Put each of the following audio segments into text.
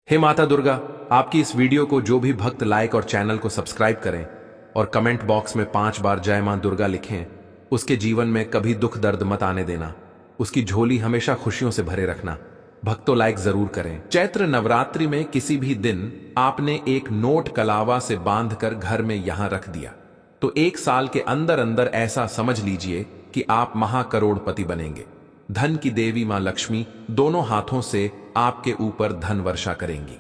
हे माता दुर्गा, आपकी इस वीडियो को जो भी भक्त लाइक और चैनल को सब्सक्राइब करें और कमेंट बॉक्स में 5 बार जय मां दुर्गा लिखें, उसके जीवन में कभी दुख दर्द मत आने देना, उसकी झोली हमेशा खुशियों से भरे रखना। भक्तों लाइक जरूर करें। चैत्र नवरात्रि में किसी भी दिन आपने एक नोट कलावा से बांधकर घर में यहां रख दिया तो 1 साल के अंदर अंदर ऐसा समझ लीजिए कि आप महाकरोड़पति बनेंगे। धन की देवी मां लक्ष्मी दोनों हाथों से आपके ऊपर धन वर्षा करेंगी।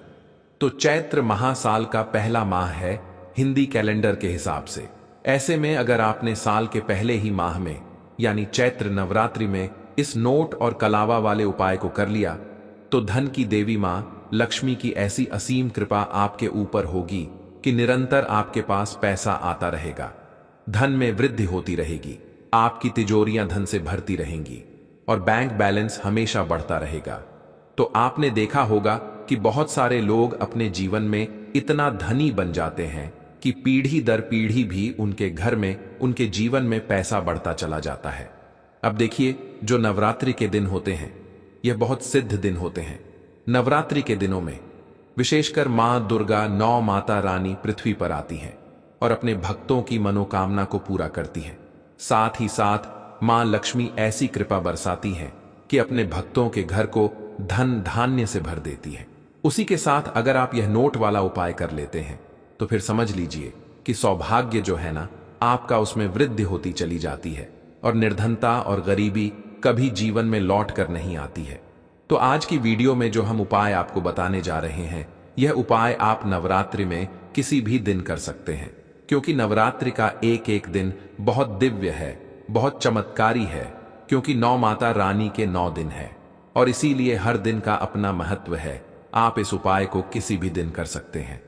तो चैत्र महासाल का पहला माह है हिंदी कैलेंडर के हिसाब से। ऐसे में अगर आपने साल के पहले ही माह में यानी चैत्र नवरात्रि में इस नोट और कलावा वाले उपाय को कर लिया तो धन की देवी मां लक्ष्मी की ऐसी असीम कृपा आपके ऊपर होगी कि निरंतर आपके पास पैसा आता रहेगा, धन में वृद्धि होती रहेगी, आपकी तिजोरियां धन से भरती रहेंगी और बैंक बैलेंस हमेशा बढ़ता रहेगा। तो आपने देखा होगा कि बहुत सारे लोग अपने जीवन में इतना धनी बन जाते हैं कि पीढ़ी दर पीढ़ी भी उनके घर में, उनके जीवन में पैसा बढ़ता चला जाता है। अब देखिए, जो नवरात्रि के दिन होते हैं यह बहुत सिद्ध दिन होते हैं। नवरात्रि के दिनों में विशेषकर मां दुर्गा, नौ माता रानी पृथ्वी पर आती हैं और अपने भक्तों की मनोकामना को पूरा करती हैं। साथ ही साथ मां लक्ष्मी ऐसी कृपा बरसाती है कि अपने भक्तों के घर को धन धान्य से भर देती है। उसी के साथ अगर आप यह नोट वाला उपाय कर लेते हैं तो फिर समझ लीजिए कि सौभाग्य जो है ना, आपका उसमें वृद्धि होती चली जाती है और निर्धनता और गरीबी कभी जीवन में लौट कर नहीं आती है। तो आज की वीडियो में जो हम उपाय आपको बताने जा रहे हैं, यह उपाय आप नवरात्रि में किसी भी दिन कर सकते हैं, क्योंकि नवरात्रि का एक एक दिन बहुत दिव्य है, बहुत चमत्कारी है, क्योंकि 9 माता रानी के 9 दिन है और इसीलिए हर दिन का अपना महत्व है। आप इस उपाय को किसी भी दिन कर सकते हैं।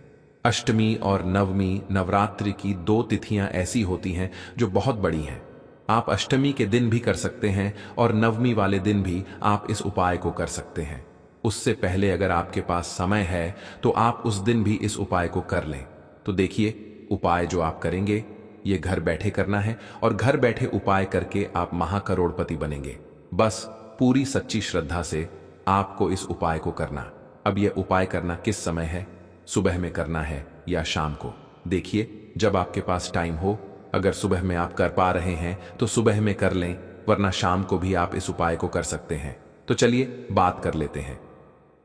अष्टमी और नवमी नवरात्रि की 2 तिथियां ऐसी होती हैं जो बहुत बड़ी हैं। आप अष्टमी के दिन भी कर सकते हैं और नवमी वाले दिन भी आप इस उपाय को कर सकते हैं। उससे पहले अगर आपके पास समय है तो आप उस दिन भी इस उपाय को कर लें। तो देखिए, उपाय जो आप करेंगे ये घर बैठे करना है और घर बैठे उपाय करके आप महाकरोड़पति बनेंगे। बस पूरी सच्ची श्रद्धा से आपको इस उपाय को करना। अब यह उपाय करना किस समय है, सुबह में करना है या शाम को? देखिए, जब आपके पास टाइम हो, अगर सुबह में आप कर पा रहे हैं तो सुबह में कर लें, वरना शाम को भी आप इस उपाय को कर सकते हैं। तो चलिए बात कर लेते हैं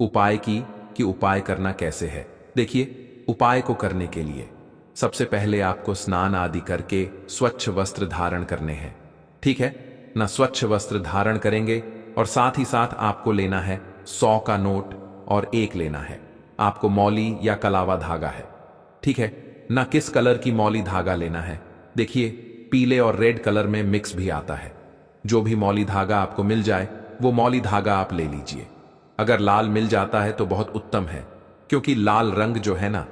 उपाय की कि उपाय करना कैसे है। देखिए, उपाय को करने के लिए सबसे पहले आपको स्नान आदि करके स्वच्छ वस्त्र धारण करने हैं। ठीक है ना? स्वच्छ वस्त्र धारण करेंगे और साथ ही साथ आपको लेना है 100 का नोट और 1 लेना है। आपको मौली या कलावा धागा है, ठीक है ना? किस कलर की मौली धागा लेना है? देखिए, पीले और रेड कलर में मिक्स भी आता है। जो भी मौली धागा आपको मिल जाए वो मौली धागा आप ले लीजिए। अगर लाल मिल जाता है तो बहुत उत्तम है, क्योंकि लाल रंग जो है ना,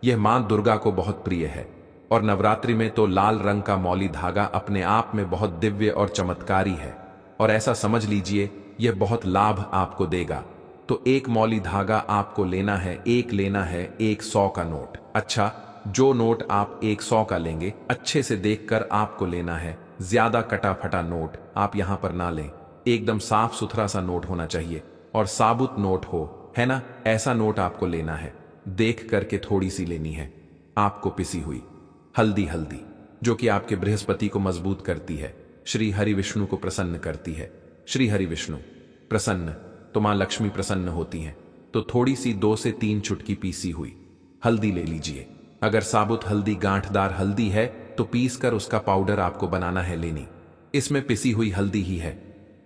यह मां दुर्गा को बहुत प्रिय है और नवरात्रि में तो लाल रंग का मौली धागा अपने आप में बहुत दिव्य और चमत्कारी है और ऐसा समझ लीजिए यह बहुत लाभ आपको देगा। तो 1 मौली धागा आपको लेना है, 1 लेना है 100 का नोट। अच्छा, जो नोट आप 100 का लेंगे अच्छे से देखकर आपको लेना है। ज्यादा कटा फटा नोट आप यहां पर ना लें, एकदम साफ सुथरा सा नोट होना चाहिए और साबुत नोट हो, है ना? ऐसा नोट आपको लेना है। देख करके थोड़ी सी लेनी है आपको पिसी हुई हल्दी, जो कि आपके बृहस्पति को मजबूत करती है, श्री हरि विष्णु को प्रसन्न करती है। श्री हरि विष्णु प्रसन्न तो मां लक्ष्मी प्रसन्न होती हैं। तो थोड़ी सी 2 से 3 चुटकी पीसी हुई हल्दी ले लीजिए। अगर साबुत हल्दी, गांठदार हल्दी है तो पीस कर उसका पाउडर आपको बनाना है लेनी। इसमें पिसी हुई हल्दी ही है।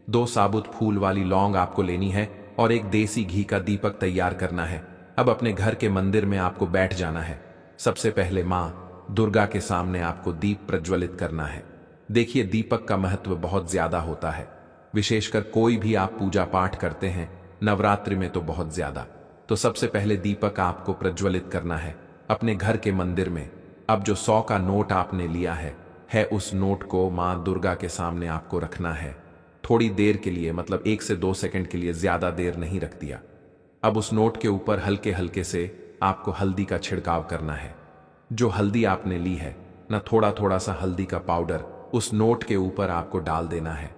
2 साबुत फूल वाली लौंग आपको लेनी है और 1 देसी घी का दीपक तैयार करना है। अब अपने घर के मंदिर में आपको बैठ जाना है। सबसे पहले मां दुर्गा के सामने आपको दीप प्रज्वलित करना है। देखिए, दीपक का महत्व बहुत ज्यादा होता है, विशेषकर कोई भी आप पूजा पाठ करते हैं नवरात्रि में तो बहुत ज्यादा। तो सबसे पहले दीपक आपको प्रज्वलित करना है अपने घर के मंदिर में। अब जो 100 का नोट आपने लिया है उस नोट को मां दुर्गा के सामने आपको रखना है थोड़ी देर के लिए, मतलब 1 से 2 सेकंड के लिए, ज्यादा देर नहीं रख दिया। अब उस नोट के ऊपर हल्के हल्के से आपको हल्दी का छिड़काव करना है। जो हल्दी आपने ली है ना, थोड़ा थोड़ा सा हल्दी का पाउडर उस नोट के ऊपर आपको डाल देना है।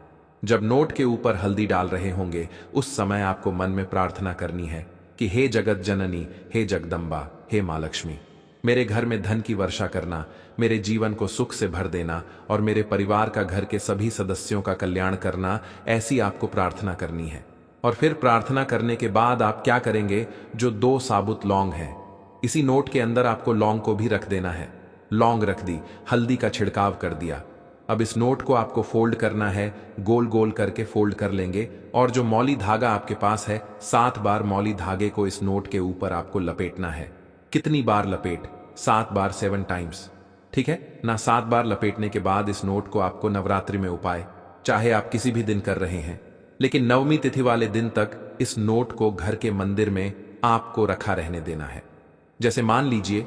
जब नोट के ऊपर हल्दी डाल रहे होंगे उस समय आपको मन में प्रार्थना करनी है कि हे जगत जननी, हे जगदम्बा, हे माँ लक्ष्मी, मेरे घर में धन की वर्षा करना, मेरे जीवन को सुख से भर देना और मेरे परिवार का, घर के सभी सदस्यों का कल्याण करना, ऐसी आपको प्रार्थना करनी है। और फिर प्रार्थना करने के बाद आप क्या करेंगे, जो 2 साबुत लौंग हैं, इसी नोट के अंदर आपको लौंग को भी रख देना है। लौंग रख दी, हल्दी का छिड़काव कर दिया। अब इस नोट को आपको फोल्ड करना है, गोल गोल करके फोल्ड कर लेंगे और जो मौली धागा आपके पास है, 7 बार मौली धागे को इस नोट के ऊपर आपको लपेटना है। कितनी बार लपेट? 7 बार, 7 टाइम्स, ठीक है ना। 7 बार लपेटने के बाद इस नोट को आपको नवरात्रि में उपाय, चाहे आप किसी भी दिन कर रहे हैं, लेकिन नवमी तिथि वाले दिन तक इस नोट को घर के मंदिर में आपको रखा रहने देना है। जैसे मान लीजिए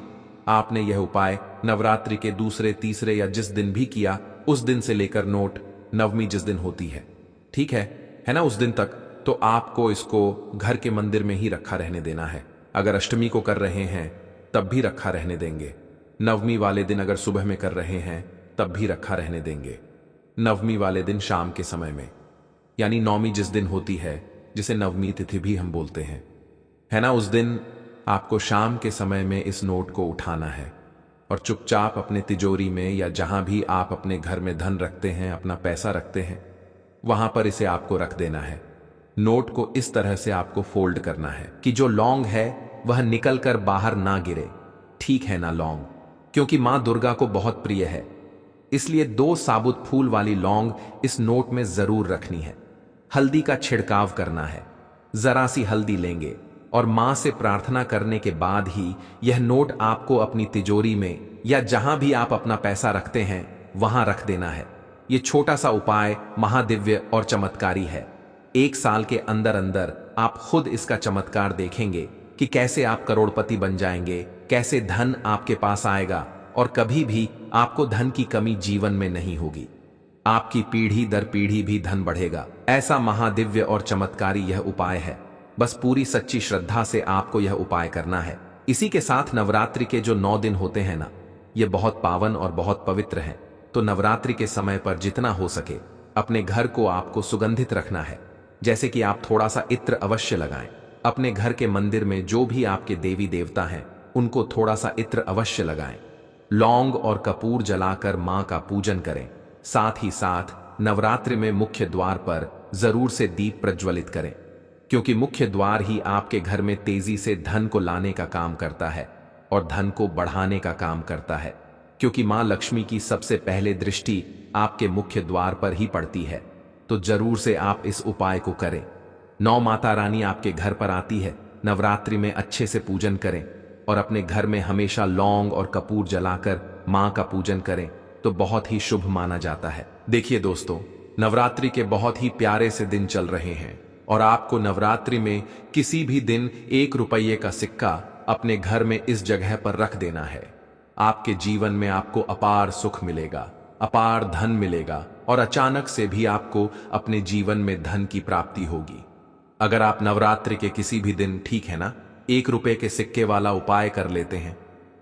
आपने यह उपाय नवरात्रि के दूसरे, तीसरे या जिस दिन भी किया, उस दिन से लेकर नोट नवमी जिस दिन होती है, ठीक है ना, उस दिन तक, तो आपको इसको घर के मंदिर में ही रखा रहने देना है। अगर अष्टमी को कर रहे हैं तब भी रखा रहने देंगे। नवमी वाले दिन अगर सुबह में कर रहे हैं तब भी रखा रहने देंगे। नवमी वाले दिन शाम के समय में, यानी नौमी जिस दिन होती है, जिसे नवमी तिथि भी हम बोलते हैं, है ना, उस दिन आपको शाम के समय में इस नोट को उठाना है और चुपचाप अपने तिजोरी में या जहां भी आप अपने घर में धन रखते हैं, अपना पैसा रखते हैं, वहां पर इसे आपको रख देना है। नोट को इस तरह से आपको फोल्ड करना है कि जो लौंग है वह निकल कर बाहर ना गिरे, ठीक है ना लौंग, क्योंकि मां दुर्गा को बहुत प्रिय है, इसलिए 2 साबुत फूल वाली लौंग इस नोट में जरूर रखनी है। हल्दी का छिड़काव करना है, जरा सी हल्दी लेंगे और मां से प्रार्थना करने के बाद ही यह नोट आपको अपनी तिजोरी में या जहां भी आप अपना पैसा रखते हैं वहां रख देना है। यह छोटा सा उपाय महादिव्य और चमत्कारी है। 1 साल के अंदर अंदर आप खुद इसका चमत्कार देखेंगे कि कैसे आप करोड़पति बन जाएंगे, कैसे धन आपके पास आएगा और कभी भी आपको धन की कमी जीवन में नहीं होगी। आपकी पीढ़ी दर पीढ़ी भी धन बढ़ेगा। ऐसा महादिव्य और चमत्कारी यह उपाय है। बस पूरी सच्ची श्रद्धा से आपको यह उपाय करना है। इसी के साथ नवरात्रि के जो 9 दिन होते हैं ना, ये बहुत पावन और बहुत पवित्र हैं। तो नवरात्रि के समय पर जितना हो सके अपने घर को आपको सुगंधित रखना है। जैसे कि आप थोड़ा सा इत्र अवश्य लगाएं। अपने घर के मंदिर में जो भी आपके देवी देवता हैं उनको थोड़ा सा इत्र अवश्य लगाएं। लौंग और कपूर जलाकर मां का पूजन करें। साथ ही साथ नवरात्रि में मुख्य द्वार पर जरूर से दीप प्रज्वलित करें, क्योंकि मुख्य द्वार ही आपके घर में तेजी से धन को लाने का काम करता है और धन को बढ़ाने का काम करता है, क्योंकि मां लक्ष्मी की सबसे पहले दृष्टि आपके मुख्य द्वार पर ही पड़ती है। तो जरूर से आप इस उपाय को करें। 9 माता रानी आपके घर पर आती है। नवरात्रि में अच्छे से पूजन करें और अपने घर में हमेशा लौंग और कपूर जलाकर मां का पूजन करें, तो बहुत ही शुभ माना जाता है। देखिए दोस्तों, नवरात्रि के बहुत ही प्यारे से दिन चल रहे हैं और आपको नवरात्रि में किसी भी दिन 1 रुपये का सिक्का अपने घर में इस जगह पर रख देना है। आपके जीवन में आपको अपार सुख मिलेगा, अपार धन मिलेगा और अचानक से भी आपको अपने जीवन में धन की प्राप्ति होगी। अगर आप नवरात्रि के किसी भी दिन, ठीक है ना, 1 रुपये के सिक्के वाला उपाय कर लेते हैं,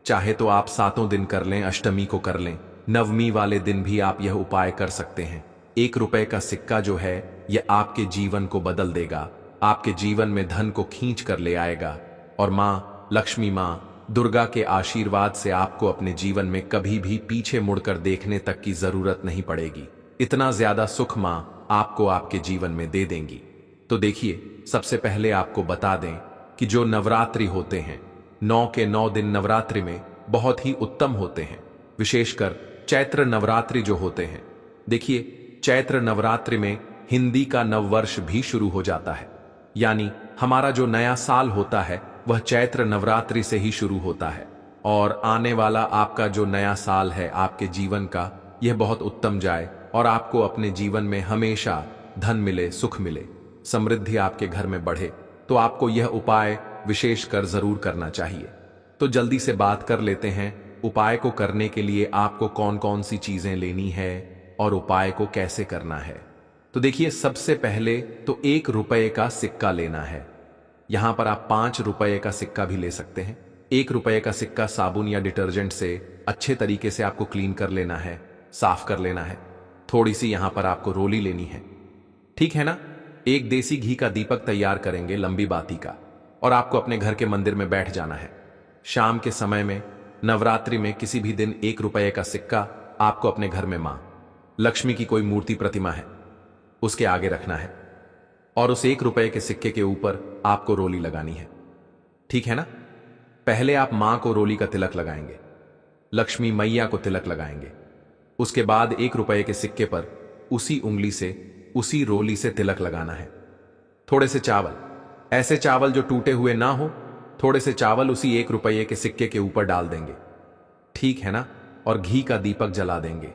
चाहे तो आप 7 दिन कर लें, अष्टमी को कर लें, नवमी वाले दिन भी आप यह उपाय कर सकते हैं। 1 रुपये का सिक्का जो है यह आपके जीवन को बदल देगा, आपके जीवन में धन को खींच कर ले आएगा और मां लक्ष्मी, मां दुर्गा के आशीर्वाद से आपको अपने जीवन में कभी भी पीछे मुड़कर देखने तक की जरूरत नहीं पड़ेगी। इतना ज्यादा सुख मां आपको आपके जीवन में दे देंगी। तो देखिए, सबसे पहले आपको बता दें कि जो नवरात्रि होते हैं, 9 के 9 दिन नवरात्रि में बहुत ही उत्तम होते हैं। विशेषकर चैत्र नवरात्रि जो होते हैं, देखिए चैत्र नवरात्रि में हिंदी का नववर्ष भी शुरू हो जाता है, यानी हमारा जो नया साल होता है वह चैत्र नवरात्रि से ही शुरू होता है। और आने वाला आपका जो नया साल है आपके जीवन का, यह बहुत उत्तम जाए और आपको अपने जीवन में हमेशा धन मिले, सुख मिले, समृद्धि आपके घर में बढ़े। तो आपको यह उपाय विशेषकर जरूर करना चाहिए। तो जल्दी से बात कर लेते हैं उपाय को करने के लिए आपको कौन कौन सी चीजें लेनी है और उपाय को कैसे करना है। तो देखिए, सबसे पहले तो 1 रुपये का सिक्का लेना है। यहां पर आप 5 रुपये का सिक्का भी ले सकते हैं। 1 रुपये का सिक्का साबुन या डिटर्जेंट से अच्छे तरीके से आपको क्लीन कर लेना है, साफ कर लेना है। थोड़ी सी यहां पर आपको रोली लेनी है, ठीक है ना। 1 देसी घी का दीपक तैयार करेंगे, लंबी बाती का, और आपको अपने घर के मंदिर में बैठ जाना है। शाम के समय में नवरात्रि में किसी भी दिन 1 रुपये का सिक्का आपको अपने घर में मां लक्ष्मी की कोई मूर्ति प्रतिमा है उसके आगे रखना है और उस 1 रुपये के सिक्के के ऊपर आपको रोली लगानी है। ठीक है ना? पहले आप मां को रोली का तिलक लगाएंगे, लक्ष्मी मैया को तिलक लगाएंगे। उसके बाद 1 रुपये के सिक्के पर उसी उंगली से उसी रोली से तिलक लगाना है। थोड़े से चावल, ऐसे चावल जो टूटे हुए ना हो, थोड़े से चावल उसी 1 रुपये के सिक्के के ऊपर डाल देंगे। ठीक है ना? और घी का दीपक जला देंगे।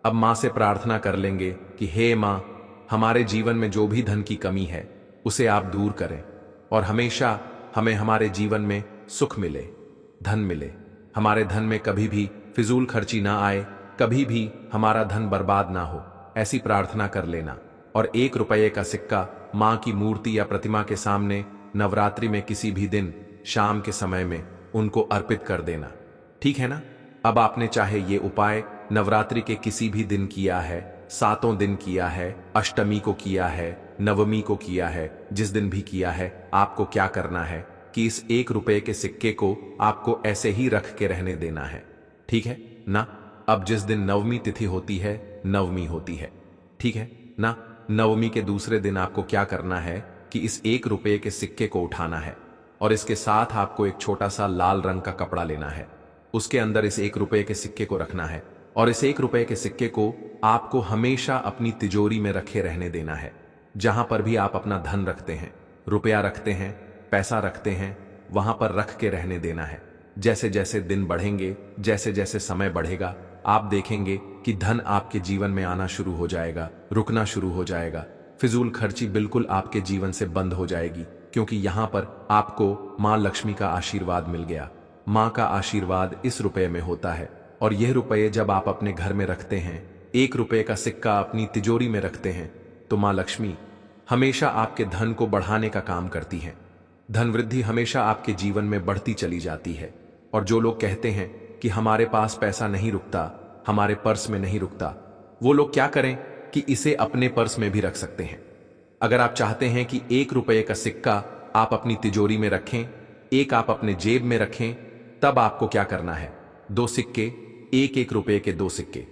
अब मां से प्रार्थना कर लेंगे कि हे मां, हमारे जीवन में जो भी धन की कमी है उसे आप दूर करें और हमेशा हमें हमारे जीवन में सुख मिले, धन मिले। हमारे धन में कभी भी फिजूल खर्ची ना आए, कभी भी हमारा धन बर्बाद ना हो, ऐसी प्रार्थना कर लेना। और 1 रुपये का सिक्का मां की मूर्ति या प्रतिमा के सामने नवरात्रि में किसी भी दिन शाम के समय में उनको अर्पित कर देना। ठीक है ना? अब आपने चाहे ये उपाय नवरात्रि के किसी भी दिन किया है, 7 दिन किया है, अष्टमी को किया है, नवमी को किया है, जिस दिन भी किया है, आपको क्या करना है कि इस 1 रुपये के सिक्के को आपको ऐसे ही रख के रहने देना है। ठीक है ना? अब जिस दिन नवमी तिथि होती है, नवमी होती है। ठीक है ना? नवमी के दूसरे दिन आपको क्या करना है कि इस 1 रुपये के सिक्के को उठाना है और इसके साथ आपको एक छोटा सा लाल रंग का कपड़ा लेना है। उसके अंदर इस 1 रुपये के सिक्के को रखना है और इस 1 रुपये के सिक्के को आपको हमेशा अपनी तिजोरी में रखे रहने देना है। जहां पर भी आप अपना धन रखते हैं, रुपया रखते हैं, पैसा रखते हैं, वहां पर रख के रहने देना है। जैसे जैसे दिन बढ़ेंगे, जैसे जैसे समय बढ़ेगा, आप देखेंगे कि धन आपके जीवन में आना शुरू हो जाएगा, रुकना शुरू हो जाएगा। फिजूल खर्ची बिल्कुल आपके जीवन से बंद हो जाएगी, क्योंकि यहां पर आपको मां लक्ष्मी का आशीर्वाद मिल गया। मां का आशीर्वाद इस रुपये में होता है और यह रुपये जब आप अपने घर में रखते हैं, 1 रुपये का सिक्का अपनी तिजोरी में रखते हैं, तो मां लक्ष्मी हमेशा आपके धन को बढ़ाने का काम करती हैं। धन वृद्धि हमेशा आपके जीवन में बढ़ती चली जाती है। और जो लोग कहते हैं कि हमारे पास पैसा नहीं रुकता, हमारे पर्स में नहीं रुकता, वो लोग क्या करें कि इसे अपने पर्स में भी रख सकते हैं। अगर आप चाहते हैं कि 1 रुपये का सिक्का आप अपनी तिजोरी में रखें, एक आप अपने जेब में रखें, तब आपको क्या करना है? 2 सिक्के, 1-1 रुपये के 2 सिक्के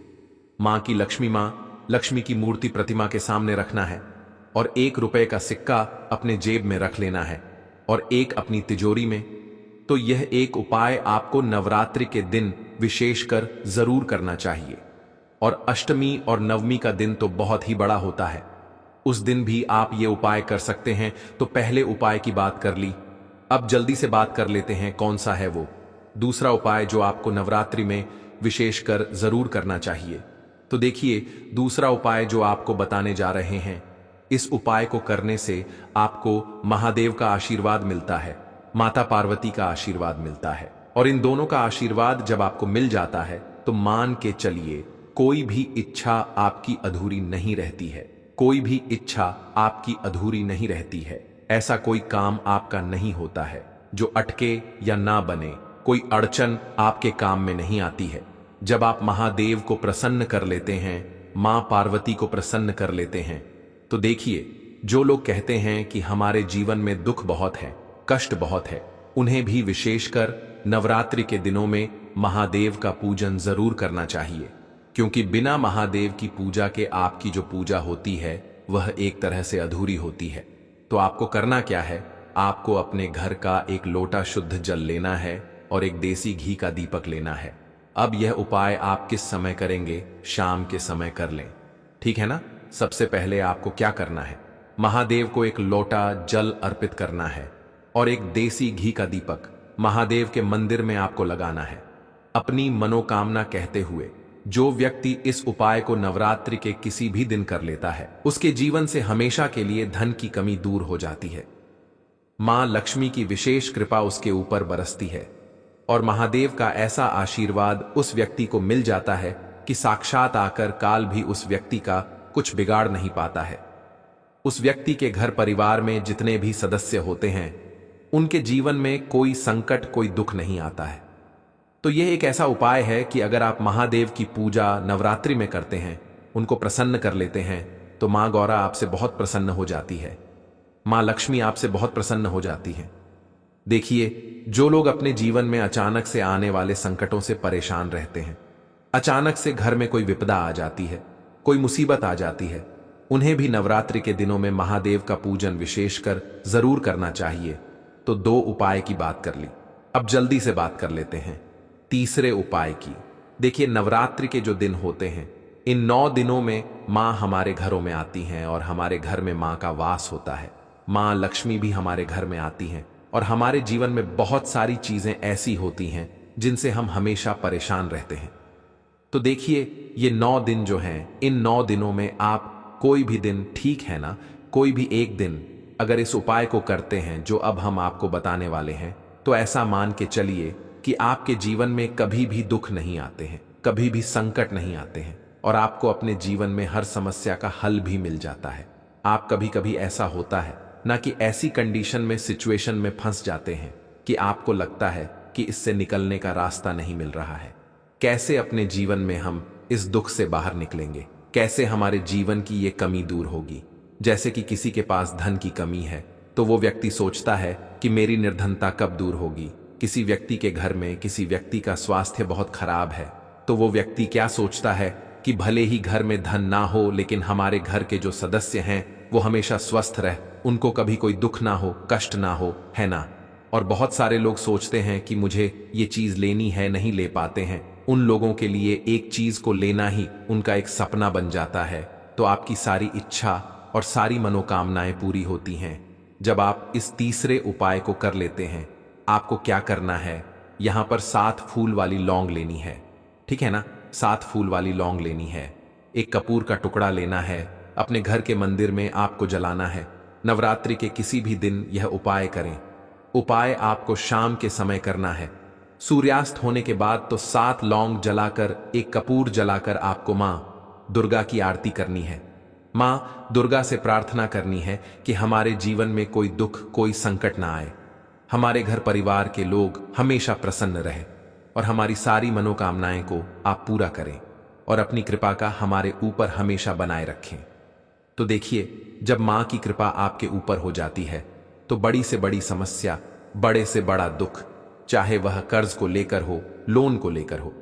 मां की लक्ष्मी की मूर्ति प्रतिमा के सामने रखना है और 1 रुपये का सिक्का अपने जेब में रख लेना है और एक अपनी तिजोरी में। तो यह एक उपाय आपको नवरात्रि के दिन विशेषकर जरूर करना चाहिए। और अष्टमी और नवमी का दिन तो बहुत ही बड़ा होता है, उस दिन भी आप ये उपाय कर सकते हैं। तो पहले उपाय की बात कर ली, अब जल्दी से बात कर लेते हैं कौन सा है वो दूसरा उपाय जो आपको नवरात्रि में विशेषकर जरूर करना चाहिए। तो देखिए, दूसरा उपाय जो आपको बताने जा रहे हैं, इस उपाय को करने से आपको महादेव का आशीर्वाद मिलता है, माता पार्वती का आशीर्वाद मिलता है। और इन दोनों का आशीर्वाद जब आपको मिल जाता है तो मान के चलिए कोई भी इच्छा आपकी अधूरी नहीं रहती है। कोई भी इच्छा आपकी अधूरी नहीं रहती है। ऐसा कोई काम आपका नहीं होता है जो अटके या ना बने। कोई अड़चन आपके काम में नहीं आती है। जब आप महादेव को प्रसन्न कर लेते हैं, मां पार्वती को प्रसन्न कर लेते हैं, तो देखिए, जो लोग कहते हैं कि हमारे जीवन में दुख बहुत है, कष्ट बहुत है, उन्हें भी विशेषकर नवरात्रि के दिनों में महादेव का पूजन जरूर करना चाहिए। क्योंकि बिना महादेव की पूजा के आपकी जो पूजा होती है वह एक तरह से अधूरी होती है। तो आपको करना क्या है? आपको अपने घर का एक लोटा शुद्ध जल लेना है और एक देसी घी का दीपक लेना है। अब यह उपाय आप किस समय करेंगे? शाम के समय कर लें, ठीक है ना? सबसे पहले आपको क्या करना है? महादेव को एक लोटा जल अर्पित करना है और एक देसी घी का दीपक महादेव के मंदिर में आपको लगाना है, अपनी मनोकामना कहते हुए। जो व्यक्ति इस उपाय को नवरात्रि के किसी भी दिन कर लेता है, उसके जीवन से हमेशा के लिए धन की कमी दूर हो जाती है। मां लक्ष्मी की विशेष कृपा उसके ऊपर बरसती है और महादेव का ऐसा आशीर्वाद उस व्यक्ति को मिल जाता है कि साक्षात आकर काल भी उस व्यक्ति का कुछ बिगाड़ नहीं पाता है। उस व्यक्ति के घर परिवार में जितने भी सदस्य होते हैं, उनके जीवन में कोई संकट, कोई दुख नहीं आता है। तो यह एक ऐसा उपाय है कि अगर आप महादेव की पूजा नवरात्रि में करते हैं, उनको प्रसन्न कर लेते हैं, तो मां गौरा आपसे बहुत प्रसन्न हो जाती है, मां लक्ष्मी आपसे बहुत प्रसन्न हो जाती है। देखिए, जो लोग अपने जीवन में अचानक से आने वाले संकटों से परेशान रहते हैं, अचानक से घर में कोई विपदा आ जाती है, कोई मुसीबत आ जाती है, उन्हें भी नवरात्रि के दिनों में महादेव का पूजन विशेषकर जरूर करना चाहिए। तो 2 उपाय की बात कर ली, अब जल्दी से बात कर लेते हैं तीसरे उपाय की। देखिए, नवरात्रि के जो दिन होते हैं, इन 9 दिनों में माँ हमारे घरों में आती हैं और हमारे घर में माँ का वास होता है। माँ लक्ष्मी भी हमारे घर में आती हैं और हमारे जीवन में बहुत सारी चीजें ऐसी होती हैं जिनसे हम हमेशा परेशान रहते हैं। तो देखिए, ये 9 दिन जो हैं, इन 9 दिनों में आप कोई भी दिन, ठीक है ना, कोई भी एक दिन अगर इस उपाय को करते हैं जो अब हम आपको बताने वाले हैं, तो ऐसा मान के चलिए कि आपके जीवन में कभी भी दुख नहीं आते हैं, कभी भी संकट नहीं आते हैं और आपको अपने जीवन में हर समस्या का हल भी मिल जाता है। आप कभी कभी ऐसा होता है ना कि ऐसी कंडीशन में, सिचुएशन में फंस जाते हैं कि आपको लगता है कि इससे निकलने का रास्ता नहीं मिल रहा है। कैसे अपने जीवन में हम इस दुख से बाहर निकलेंगे, कैसे हमारे जीवन की ये कमी दूर होगी। जैसे कि किसी के पास धन की कमी है तो वो व्यक्ति सोचता है कि मेरी निर्धनता कब दूर होगी। किसी व्यक्ति के घर में किसी व्यक्ति का स्वास्थ्य बहुत खराब है तो वो व्यक्ति क्या सोचता है कि भले ही घर में धन ना हो, लेकिन हमारे घर के जो सदस्य हैं वो हमेशा स्वस्थ रहे, उनको कभी कोई दुख ना हो, कष्ट ना हो, है ना। और बहुत सारे लोग सोचते हैं कि मुझे ये चीज लेनी है, नहीं ले पाते हैं। उन लोगों के लिए एक चीज को लेना ही उनका एक सपना बन जाता है। तो आपकी सारी इच्छा और सारी मनोकामनाएं पूरी होती हैं जब आप इस तीसरे उपाय को कर लेते हैं। आपको क्या करना है, यहां पर 7 फूल वाली लौंग लेनी है, ठीक है ना। 7 फूल वाली लौंग लेनी है, एक कपूर का टुकड़ा लेना है, अपने घर के मंदिर में आपको जलाना है। नवरात्रि के किसी भी दिन यह उपाय करें। उपाय आपको शाम के समय करना है, सूर्यास्त होने के बाद। तो 7 लौंग जलाकर, एक कपूर जलाकर आपको माँ दुर्गा की आरती करनी है। माँ दुर्गा से प्रार्थना करनी है कि हमारे जीवन में कोई दुख, कोई संकट ना आए, हमारे घर परिवार के लोग हमेशा प्रसन्न रहे और हमारी सारी मनोकामनाएं को आप पूरा करें और अपनी कृपा का हमारे ऊपर हमेशा बनाए रखें। तो देखिए, जब माँ की कृपा आपके ऊपर हो जाती है तो बड़ी से बड़ी समस्या, बड़े से बड़ा दुख, चाहे वह कर्ज को लेकर हो, लोन को लेकर हो,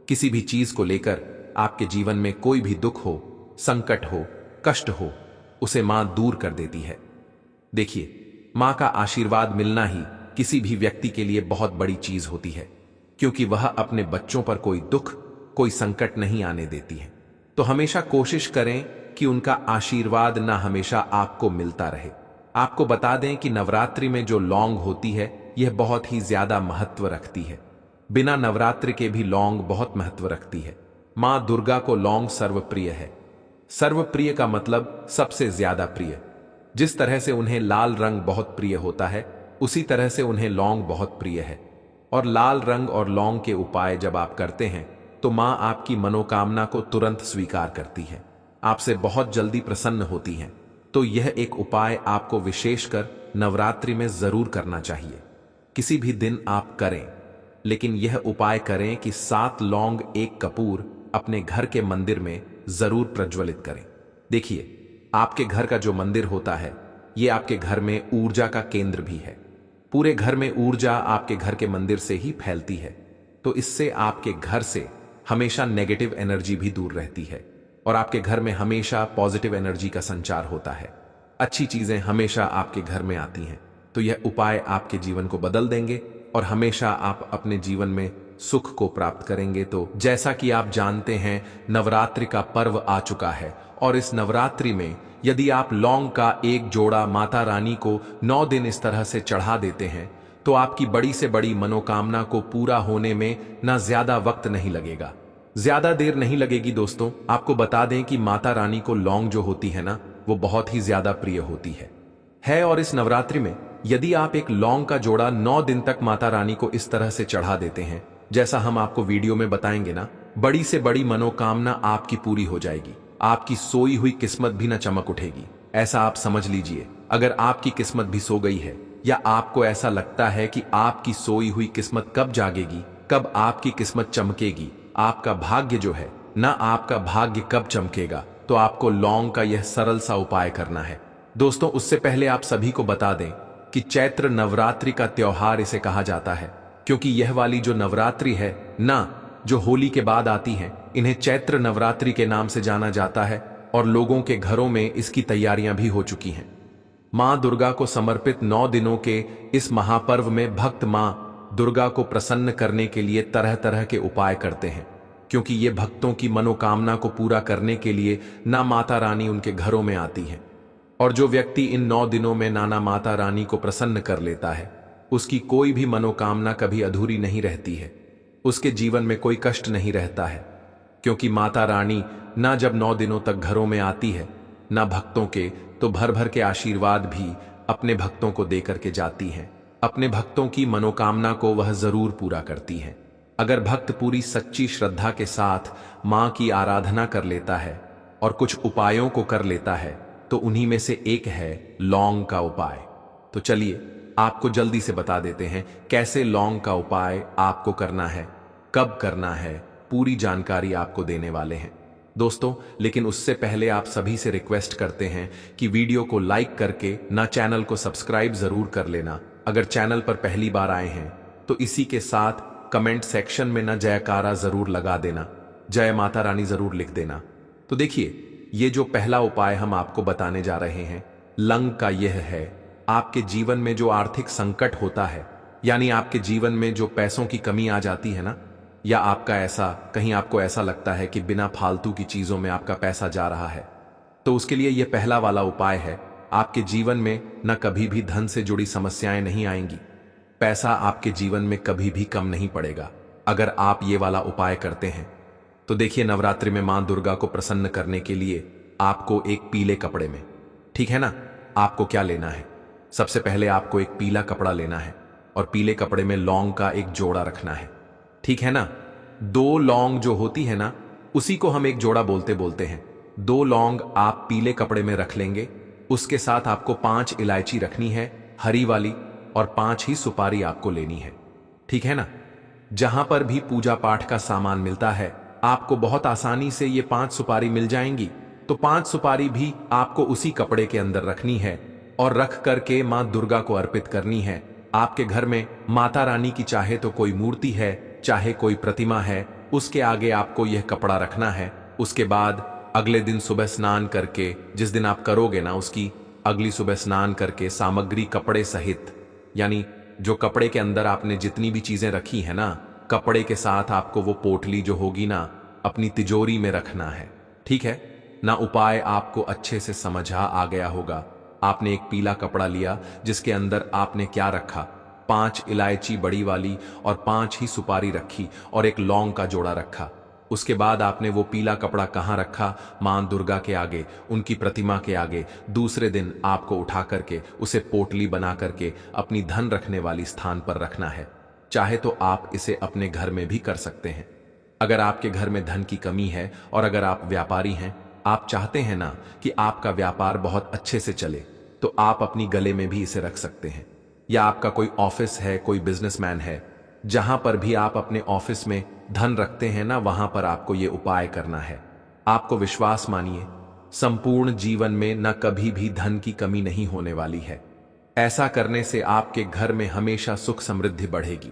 किसी भी चीज को लेकर आपके जीवन में कोई भी दुख हो, संकट हो, कष्ट हो, उसे मां दूर कर देती है। देखिए, मां का आशीर्वाद मिलना ही किसी भी व्यक्ति के लिए बहुत बड़ी चीज होती है, क्योंकि वह अपने बच्चों पर कोई दुख, कोई संकट नहीं आने देती है। तो हमेशा कोशिश करें कि उनका आशीर्वाद ना हमेशा आपको मिलता रहे। आपको बता दें कि नवरात्रि में जो लौंग होती है यह बहुत ही ज्यादा महत्व रखती है। बिना नवरात्रि के भी लौंग बहुत महत्व रखती है। मां दुर्गा को लौंग सर्वप्रिय है। सर्वप्रिय का मतलब सबसे ज्यादा प्रिय। जिस तरह से उन्हें लाल रंग बहुत प्रिय होता है, उसी तरह से उन्हें लौंग बहुत प्रिय है। और लाल रंग और लौंग के उपाय जब आप करते हैं तो मां आपकी मनोकामना को तुरंत स्वीकार करती है, आपसे बहुत जल्दी प्रसन्न होती हैं। तो यह एक उपाय आपको विशेषकर नवरात्रि में जरूर करना चाहिए। किसी भी दिन आप करें, लेकिन यह उपाय करें कि 7 लौंग, एक कपूर अपने घर के मंदिर में जरूर प्रज्वलित करें। देखिए, आपके घर का जो मंदिर होता है, यह आपके घर में ऊर्जा का केंद्र भी है। पूरे घर में ऊर्जा आपके घर के मंदिर से ही फैलती है, तो इससे आपके घर से हमेशा नेगेटिव एनर्जी भी दूर रहती है और आपके घर में हमेशा पॉजिटिव एनर्जी का संचार होता है। अच्छी चीजें हमेशा आपके घर में आती हैं। तो यह उपाय आपके जीवन को बदल देंगे और हमेशा आप अपने जीवन में सुख को प्राप्त करेंगे। तो जैसा कि आप जानते हैं, नवरात्रि का पर्व आ चुका है और इस नवरात्रि में यदि आप लौंग का एक जोड़ा माता रानी को 9 दिन इस तरह से चढ़ा देते हैं तो आपकी बड़ी से बड़ी मनोकामना को पूरा होने में ना ज्यादा वक्त नहीं लगेगा, ज्यादा देर नहीं लगेगी। दोस्तों, आपको बता दें कि माता रानी को लौंग जो होती है ना, वो बहुत ही ज्यादा प्रिय होती है। और इस नवरात्रि में यदि आप एक लौंग का जोड़ा 9 दिन तक माता रानी को इस तरह से चढ़ा देते हैं, जैसा हम आपको वीडियो में बताएंगे ना, बड़ी से बड़ी मनोकामना आपकी पूरी हो जाएगी। आपकी सोई हुई किस्मत भी ना चमक उठेगी। ऐसा आप समझ लीजिए, अगर आपकी किस्मत भी सो गई है या आपको ऐसा लगता है कि आपकी सोई हुई किस्मत कब जागेगी, कब आपकी किस्मत चमकेगी, आपका भाग्य जो है ना, आपका भाग्य कब चमकेगा, तो आपको लौंग का यह सरल सा उपाय करना है। दोस्तों, उससे पहले आप सभी को बता दें कि चैत्र नवरात्रि का त्योहार इसे कहा जाता है, क्योंकि यह वाली जो नवरात्रि है ना, जो होली के बाद आती हैं, इन्हें चैत्र नवरात्रि के नाम से जाना जाता है और लोगों के घरों में इसकी तैयारियां भी हो चुकी हैं। मां दुर्गा को समर्पित 9 दिनों के इस महापर्व में भक्त मां दुर्गा को प्रसन्न करने के लिए तरह तरह के उपाय करते हैं, क्योंकि ये भक्तों की मनोकामना को पूरा करने के लिए ना माता रानी उनके घरों में आती हैं। और जो व्यक्ति इन 9 दिनों में नाना माता रानी को प्रसन्न कर लेता है, उसकी कोई भी मनोकामना कभी अधूरी नहीं रहती है, उसके जीवन में कोई कष्ट नहीं रहता है, क्योंकि माता रानी ना जब 9 दिनों तक घरों में आती है, ना भक्तों के तो भर भर के आशीर्वाद भी अपने भक्तों को देकर के जाती हैं। अपने भक्तों की मनोकामना को वह जरूर पूरा करती है। अगर भक्त पूरी सच्ची श्रद्धा के साथ मां की आराधना कर लेता है और कुछ उपायों को कर लेता है, तो उन्हीं में से एक है लौंग का उपाय। तो चलिए आपको जल्दी से बता देते हैं कैसे लौंग का उपाय आपको करना है, कब करना है, पूरी जानकारी आपको देने वाले हैं दोस्तों। लेकिन उससे पहले आप सभी से रिक्वेस्ट करते हैं कि वीडियो को लाइक करके ना चैनल को सब्सक्राइब जरूर कर लेना। अगर चैनल पर पहली बार आए हैं तो इसी के साथ कमेंट सेक्शन में ना जयकारा जरूर लगा देना, जय माता रानी जरूर लिख देना। तो देखिए, ये जो पहला उपाय हम आपको बताने जा रहे हैं लंग का, यह है आपके जीवन में जो आर्थिक संकट होता है, यानी आपके जीवन में जो पैसों की कमी आ जाती है ना, या आपको ऐसा लगता है कि बिना फालतू की चीजों में आपका पैसा जा रहा है, तो उसके लिए यह पहला वाला उपाय है। आपके जीवन में न कभी भी धन से जुड़ी समस्याएं नहीं आएंगी, पैसा आपके जीवन में कभी भी कम नहीं पड़ेगा अगर आप ये वाला उपाय करते हैं। तो देखिए, नवरात्रि में मां दुर्गा को प्रसन्न करने के लिए आपको एक पीले कपड़े में, ठीक है ना, आपको क्या लेना है, सबसे पहले आपको एक पीला कपड़ा लेना है और पीले कपड़े में लौंग का एक जोड़ा रखना है, ठीक है ना। 2 लौंग जो होती है ना, उसी को हम एक जोड़ा बोलते हैं। 2 लौंग आप पीले कपड़े में रख लेंगे, उसके साथ आपको 5 इलायची रखनी है हरी वाली, और 5 ही सुपारी आपको लेनी है, ठीक है ना। जहां पर भी पूजा पाठ का सामान मिलता है, आपको बहुत आसानी से ये 5 सुपारी मिल जाएंगी, तो 5 सुपारी भी आपको उसी कपड़े के अंदर रखनी है और रख करके मां दुर्गा को अर्पित करनी है। आपके घर में माता रानी की चाहे तो कोई मूर्ति है, चाहे कोई प्रतिमा है, उसके आगे आपको यह कपड़ा रखना है। उसके बाद अगले दिन सुबह स्नान करके, जिस दिन आप करोगे ना, उसकी अगली सुबह स्नान करके सामग्री कपड़े सहित, यानी जो कपड़े के अंदर आपने जितनी भी चीजें रखी है ना, कपड़े के साथ आपको वो पोटली जो होगी ना, अपनी तिजोरी में रखना है, ठीक है ना। उपाय आपको अच्छे से समझा आ गया होगा। आपने एक पीला कपड़ा लिया जिसके अंदर आपने क्या रखा, 5 इलायची बड़ी वाली और 5 ही सुपारी रखी और एक लौंग का जोड़ा रखा। उसके बाद आपने वो पीला कपड़ा कहाँ रखा, मां दुर्गा के आगे, उनकी प्रतिमा के आगे। दूसरे दिन आपको उठा करके उसे पोटली बना करके अपनी धन रखने वाली स्थान पर रखना है। चाहे तो आप इसे अपने घर में भी कर सकते हैं। अगर आपके घर में धन की कमी है और अगर आप व्यापारी हैं, आप चाहते हैं ना कि आपका व्यापार बहुत अच्छे से चले, तो आप अपनी गले में भी इसे रख सकते हैं। या आपका कोई ऑफिस है, कोई बिजनेसमैन है, जहां पर भी आप अपने ऑफिस में धन रखते हैं ना, वहां पर आपको यह उपाय करना है। आपको विश्वास मानिए, संपूर्ण जीवन में न कभी भी धन की कमी नहीं होने वाली है। ऐसा करने से आपके घर में हमेशा सुख समृद्धि बढ़ेगी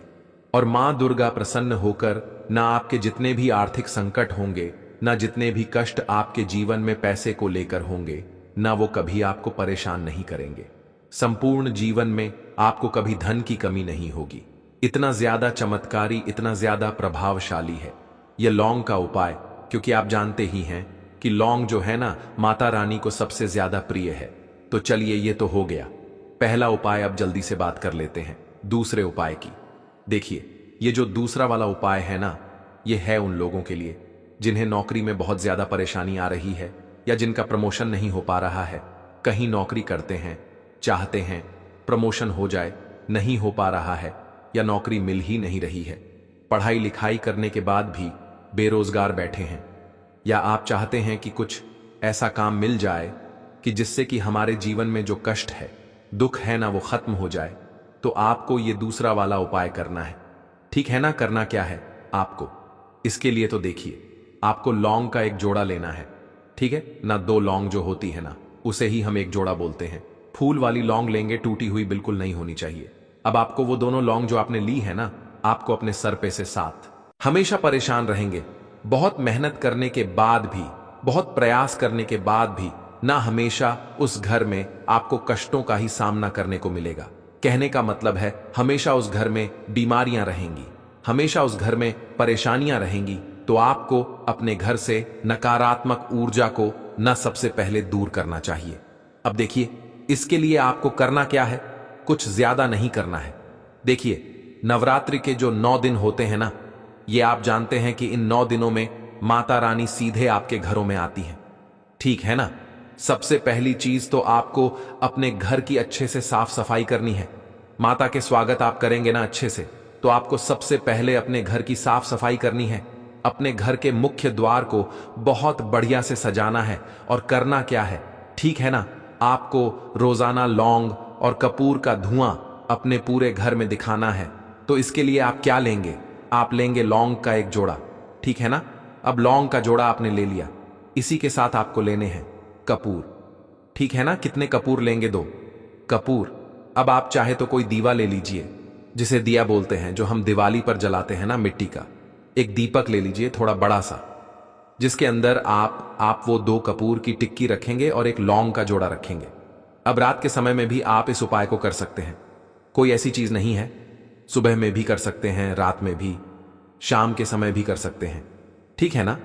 और मां दुर्गा प्रसन्न होकर ना आपके जितने भी आर्थिक संकट होंगे, ना जितने भी कष्ट आपके जीवन में पैसे को लेकर होंगे, ना वो कभी आपको परेशान नहीं करेंगे। संपूर्ण जीवन में आपको कभी धन की कमी नहीं होगी। इतना ज्यादा चमत्कारी, इतना ज्यादा प्रभावशाली है यह लौंग का उपाय, क्योंकि आप जानते ही हैं कि लौंग जो है ना, माता रानी को सबसे ज्यादा प्रिय है। तो चलिए, ये तो हो गया पहला उपाय। अब जल्दी से बात कर लेते हैं दूसरे उपाय की। देखिए, ये जो दूसरा वाला उपाय है ना, ये है उन लोगों के लिए जिन्हें नौकरी में बहुत ज्यादा परेशानी आ रही है या जिनका प्रमोशन नहीं हो पा रहा है। कहीं नौकरी करते हैं, चाहते हैं प्रमोशन हो जाए, नहीं हो पा रहा है या नौकरी मिल ही नहीं रही है। पढ़ाई लिखाई करने के बाद भी बेरोजगार बैठे हैं, या आप चाहते हैं कि कुछ ऐसा काम मिल जाए कि जिससे कि हमारे जीवन में जो कष्ट है, दुख है ना, वो खत्म हो जाए। तो आपको ये दूसरा वाला उपाय करना है, ठीक है ना। करना क्या है आपको, इसके लिए तो देखिए, आपको लौंग का एक जोड़ा लेना है, ठीक है ना। 2 लौंग जो होती है ना, उसे ही हम एक जोड़ा बोलते हैं। फूल वाली लौंग लेंगे, टूटी हुई बिल्कुल नहीं होनी चाहिए। अब आपको वो दोनों लौंग जो आपने ली है ना, आपको अपने सर पे से साथ हमेशा परेशान रहेंगे। बहुत मेहनत करने के बाद भी, बहुत प्रयास करने के बाद भी ना हमेशा उस घर में आपको कष्टों का ही सामना करने को मिलेगा। कहने का मतलब है हमेशा उस घर में बीमारियां रहेंगी, हमेशा उस घर में परेशानियां रहेंगी। तो आपको अपने घर से नकारात्मक ऊर्जा को न सबसे पहले दूर करना चाहिए। अब देखिए, इसके लिए आपको करना क्या है, कुछ ज्यादा नहीं करना है। देखिए, नवरात्रि के जो 9 दिन होते हैं ना, ये आप जानते हैं कि इन 9 दिनों में माता रानी सीधे आपके घरों में आती हैं, ठीक है ना। सबसे पहली चीज तो आपको अपने घर की अच्छे से साफ सफाई करनी है। माता के स्वागत आप करेंगे ना अच्छे से, तो आपको सबसे पहले अपने घर की साफ सफाई करनी है। अपने घर के मुख्य द्वार को बहुत बढ़िया से सजाना है। और करना क्या है, ठीक है ना, आपको रोजाना लौंग और कपूर का धुआं अपने पूरे घर में दिखाना है। तो इसके लिए आप क्या लेंगे, आप लेंगे लौंग का एक जोड़ा, ठीक है ना। अब लौंग का जोड़ा आपने ले लिया, इसी के साथ आपको लेने हैं कपूर, ठीक है ना। कितने कपूर लेंगे, 2 कपूर। अब आप चाहे तो कोई दीवा ले लीजिए, जिसे दिया बोलते हैं, जो हम दिवाली पर जलाते हैं ना, मिट्टी का। एक दीपक ले लीजिए थोड़ा बड़ा सा, जिसके अंदर आप वो 2 कपूर की टिक्की रखेंगे और एक लौंग का जोड़ा रखेंगे। अब रात के समय में भी आप इस उपाय को कर सकते हैं, कोई ऐसी चीज नहीं है। सुबह में भी कर सकते हैं, रात में भी, शाम के समय भी कर सकते हैं, ठीक है ना।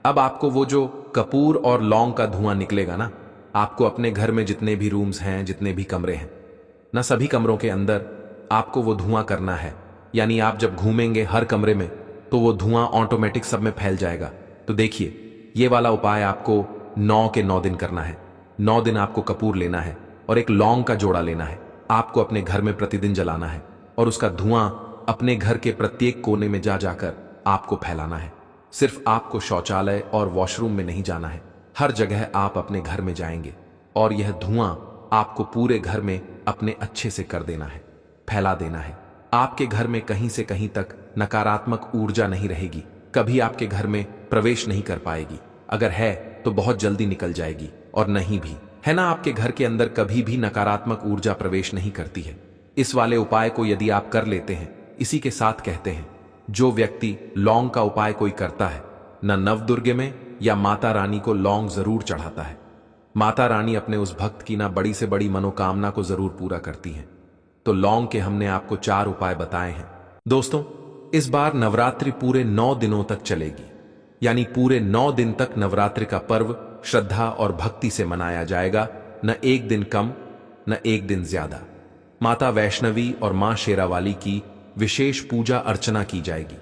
अब आपको वो जो कपूर और लौंग का धुआं निकलेगा ना, आपको अपने घर में जितने भी रूम्स हैं, जितने भी कमरे हैं ना, सभी कमरों के अंदर आपको वो धुआं करना है। यानी आप जब घूमेंगे हर कमरे में, तो वो धुआं ऑटोमेटिक सब में फैल जाएगा। तो देखिए, ये वाला उपाय आपको 9 के 9 दिन करना है। 9 दिन आपको कपूर लेना है और एक लौंग का जोड़ा लेना है। आपको अपने घर में प्रतिदिन जलाना है और उसका धुआं अपने घर के प्रत्येक कोने में जा जाकर आपको फैलाना है। सिर्फ आपको शौचालय और वॉशरूम में नहीं जाना है, हर जगह आप अपने घर में जाएंगे और यह धुआं आपको पूरे घर में अपने अच्छे से कर देना है, फैला देना है। आपके घर में कहीं से कहीं तक नकारात्मक ऊर्जा नहीं रहेगी, कभी आपके घर में प्रवेश नहीं कर पाएगी। अगर है तो बहुत जल्दी निकल जाएगी, और नहीं भी है ना, आपके घर के अंदर कभी भी नकारात्मक ऊर्जा प्रवेश नहीं करती है। इस वाले उपाय को यदि आप कर लेते हैं, इसी के साथ कहते हैं, जो व्यक्ति लौंग का उपाय कोई करता है न, नवदुर्गे में या माता रानी को लौंग जरूर चढ़ाता है। माता रानी अपने उस भक्त की ना बड़ी से बड़ी मनोकामना को जरूर पूरा करती हैं। तो लौंग के हमने आपको 4 उपाय बताए हैं। दोस्तों, इस बार नवरात्रि पूरे 9 दिनों तक चलेगी, यानी पूरे 9 दिन तक नवरात्रि का पर्व श्रद्धा और भक्ति से मनाया जाएगा। न एक दिन कम, न एक दिन ज्यादा। माता वैष्णवी और मां शेरावाली की विशेष पूजा अर्चना की जाएगी।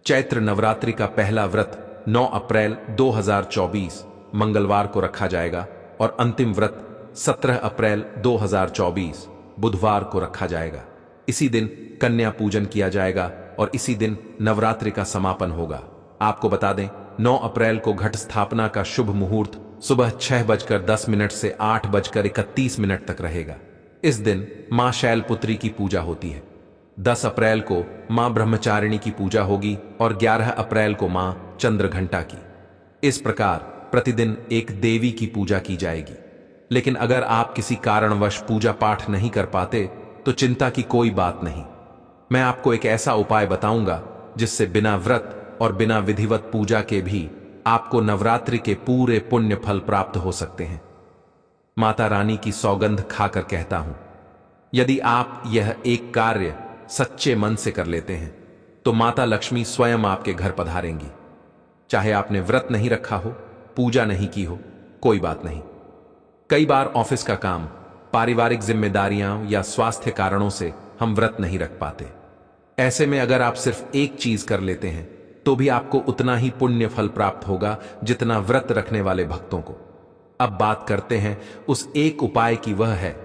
चैत्र नवरात्रि का पहला व्रत 9 अप्रैल 2024 मंगलवार को रखा जाएगा और अंतिम व्रत 17 अप्रैल 2024 बुधवार को रखा जाएगा। इसी दिन कन्या पूजन किया जाएगा और इसी दिन नवरात्रि का समापन होगा। आपको बता दें, 9 अप्रैल को घट स्थापना का शुभ मुहूर्त सुबह 6:10 से 8:31 तक रहेगा। इस दिन मां शैलपुत्री की पूजा होती है। 10 अप्रैल को मां ब्रह्मचारिणी की पूजा होगी और 11 अप्रैल को मां चंद्रघंटा की। इस प्रकार प्रतिदिन एक देवी की पूजा की जाएगी। लेकिन अगर आप किसी कारणवश पूजा पाठ नहीं कर पाते, तो चिंता की कोई बात नहीं। मैं आपको एक ऐसा उपाय बताऊंगा जिससे बिना व्रत और बिना विधिवत पूजा के भी आपको नवरात्रि के पूरे पुण्य फल प्राप्त हो सकते हैं। माता रानी की सौगंध खाकर कहता हूं, यदि आप यह एक कार्य सच्चे मन से कर लेते हैं, तो माता लक्ष्मी स्वयं आपके घर पधारेंगी। चाहे आपने व्रत नहीं रखा हो, पूजा नहीं की हो, कोई बात नहीं। कई बार ऑफिस का काम, पारिवारिक जिम्मेदारियां या स्वास्थ्य कारणों से हम व्रत नहीं रख पाते। ऐसे में अगर आप सिर्फ एक चीज कर लेते हैं, तो भी आपको उतना ही पुण्य फल प्राप्त होगा जितना व्रत रखने वाले भक्तों को। अब बात करते हैं उस एक उपाय की, वह है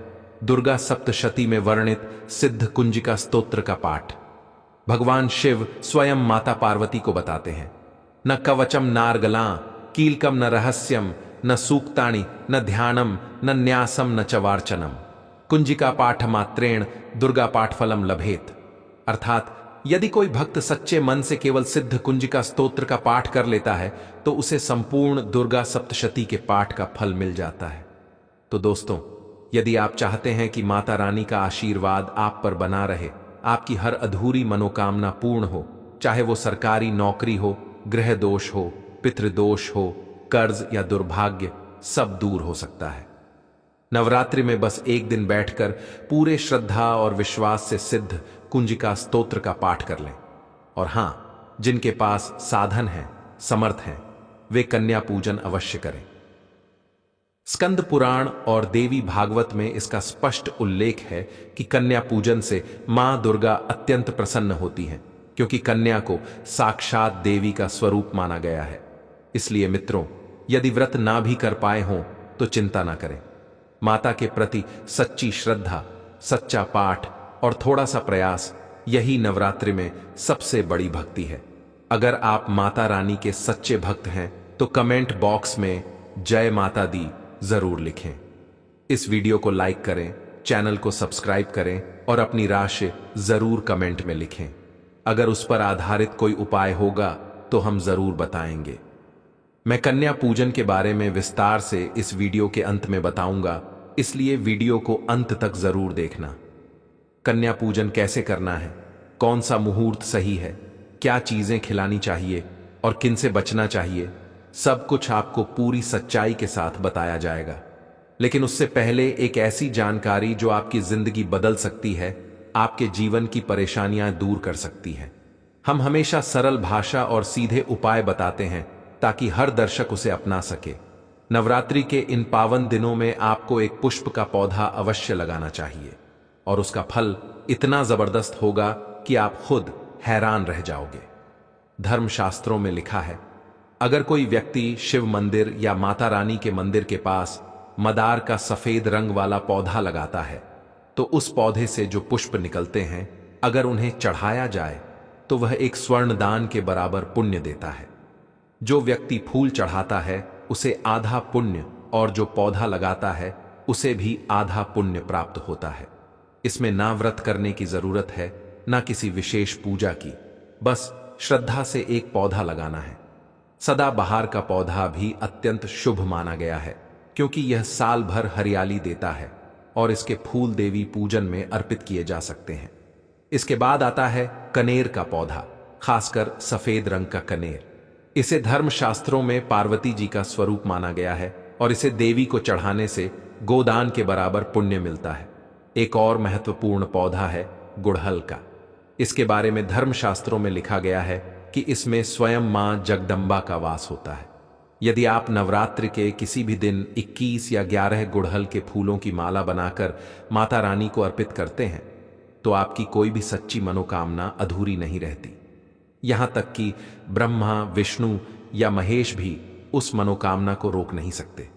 दुर्गा सप्तशती में वर्णित सिद्ध कुंजिका स्तोत्र का पाठ। भगवान शिव स्वयं माता पार्वती को बताते हैं, न कवचम नार्गला कीलकम न रहस्यम न सूक्तानि न ध्यानम न न्यासम न चवार्चनम कुंजिका पाठ मात्रेण दुर्गा पाठ फलम लभेत। अर्थात यदि कोई भक्त सच्चे मन से केवल सिद्ध कुंजिका स्तोत्र का पाठ कर लेता है, तो उसे संपूर्ण दुर्गा सप्तशती के पाठ का फल मिल जाता है। तो दोस्तों, यदि आप चाहते हैं कि माता रानी का आशीर्वाद आप पर बना रहे, आपकी हर अधूरी मनोकामना पूर्ण हो, चाहे वो सरकारी नौकरी हो, गृह दोष हो, पितृदोष हो, कर्ज या दुर्भाग्य, सब दूर हो सकता है। नवरात्रि में बस एक दिन बैठकर पूरे श्रद्धा और विश्वास से सिद्ध कुंजिका स्तोत्र का पाठ कर लें। और हां, जिनके पास साधन है, समर्थ हैं, वे कन्या पूजन अवश्य करें। स्कंद पुराण और देवी भागवत में इसका स्पष्ट उल्लेख है कि कन्या पूजन से मां दुर्गा अत्यंत प्रसन्न होती हैं, क्योंकि कन्या को साक्षात देवी का स्वरूप माना गया है। इसलिए मित्रों, यदि व्रत ना भी कर पाए हों तो चिंता ना करें। माता के प्रति सच्ची श्रद्धा, सच्चा पाठ और थोड़ा सा प्रयास, यही नवरात्रि में सबसे बड़ी भक्ति है। अगर आप माता रानी के सच्चे भक्त हैं तो कमेंट बॉक्स में जय माता दी जरूर लिखें। इस वीडियो को लाइक करें, चैनल को सब्सक्राइब करें और अपनी राशि जरूर कमेंट में लिखें। अगर उस पर आधारित कोई उपाय होगा तो हम जरूर बताएंगे। मैं कन्या पूजन के बारे में विस्तार से इस वीडियो के अंत में बताऊंगा, इसलिए वीडियो को अंत तक जरूर देखना। कन्या पूजन कैसे करना है, कौन सा मुहूर्त सही है, क्या चीजें खिलानी चाहिए और किन से बचना चाहिए, सब कुछ आपको पूरी सच्चाई के साथ बताया जाएगा। लेकिन उससे पहले एक ऐसी जानकारी जो आपकी जिंदगी बदल सकती है, आपके जीवन की परेशानियां दूर कर सकती है। हम हमेशा सरल भाषा और सीधे उपाय बताते हैं ताकि हर दर्शक उसे अपना सके। नवरात्रि के इन पावन दिनों में आपको एक पुष्प का पौधा अवश्य लगाना चाहिए और उसका फल इतना जबरदस्त होगा कि आप खुद हैरान रह जाओगे। धर्मशास्त्रों में लिखा है, अगर कोई व्यक्ति शिव मंदिर या माता रानी के मंदिर के पास मदार का सफेद रंग वाला पौधा लगाता है तो उस पौधे से जो पुष्प निकलते हैं, अगर उन्हें चढ़ाया जाए तो वह एक स्वर्ण दान के बराबर पुण्य देता है। जो व्यक्ति फूल चढ़ाता है उसे आधा पुण्य और जो पौधा लगाता है उसे भी आधा पुण्य प्राप्त होता है। इसमें ना व्रत करने की जरूरत है, ना किसी विशेष पूजा की, बस श्रद्धा से एक पौधा लगाना है। सदाबहार का पौधा भी अत्यंत शुभ माना गया है, क्योंकि यह साल भर हरियाली देता है और इसके फूल देवी पूजन में अर्पित किए जा सकते हैं। इसके बाद आता है कनेर का पौधा, खासकर सफेद रंग का कनेर। इसे धर्मशास्त्रों में पार्वती जी का स्वरूप माना गया है और इसे देवी को चढ़ाने से गोदान के बराबर पुण्य मिलता है। एक और महत्वपूर्ण पौधा है गुड़हल का। इसके बारे में धर्मशास्त्रों में लिखा गया है कि इसमें स्वयं मां जगदम्बा का वास होता है। यदि आप नवरात्रि के किसी भी दिन 21 या 11 गुड़हल के फूलों की माला बनाकर माता रानी को अर्पित करते हैं तो आपकी कोई भी सच्ची मनोकामना अधूरी नहीं रहती। यहां तक कि ब्रह्मा, विष्णु या महेश भी उस मनोकामना को रोक नहीं सकते।